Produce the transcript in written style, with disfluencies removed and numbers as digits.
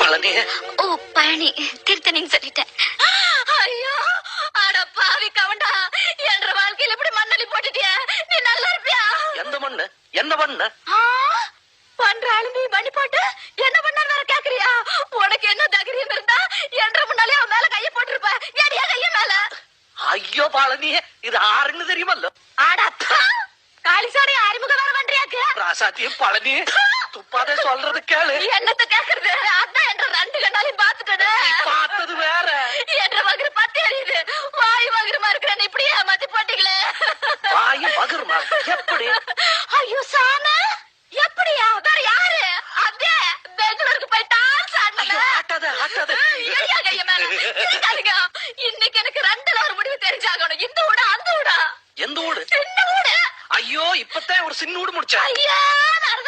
பழனி. ஓ பழனி, திருத்தணின்னு சொல்லிட்டேன். ஐயோ அட பாவி கவண்டா, என்ற வாழ்க்கையில இப்படி மண்ணலி போட்டுட்டியா? நீ நல்லா இருப்பியா? எந்த மண்ணு? என்ன பண்ண? பண்றாளு நீ பண்ணி போட்டு என்ன பண்ணான்னு வேற கேக்குறியா? உனக்கு என்ன தைரியம் இருந்தா என்ற முன்னாலே அவன் மேல கைய போட்டிருப்ப. ஏடியா கைய மேல? ஐயோ பழனி, இது ஆறுன்னு தெரியுமல்ல? ஆடாப்பா காளிசாடி அறிமுக வேற பண்றியாக்கு? ராசாத்தியும் பழனி, துப்பாதே சொல்றது கேளு. என்னத்த கேக்குறது? அதான் என்ற ரெண்டு கண்ணாலையும் பாத்துட்டது. பார்த்தது வேற. என்ற மகரு பத்தி எறியுது. வாய் மகருமா இருக்கிறேன் இப்படியே ஏமாத்தி போட்டீங்களே. வாயும் மகருமா? எப்படி? ஐயோ சாம, எப்படியா? வேற யாரு? அதே பெங்களூருக்கு போய் டான்ஸ் ஆடுனல. ஆட்டாத ஆட்டாத. ஏடியா கைய மேல? இருக்காதீங்க. இன்னைக்கு எனக்கு ரெண்டுல ஒரு முடிவு தெரிஞ்சாகணும். இந்த ஊடா அந்த ஊடா? எந்த ஊடு? சின்ன ஊடு. ஐயோ இப்பதான் ஒரு சின்ன ஊடு முடிச்சா. ஐயா நான்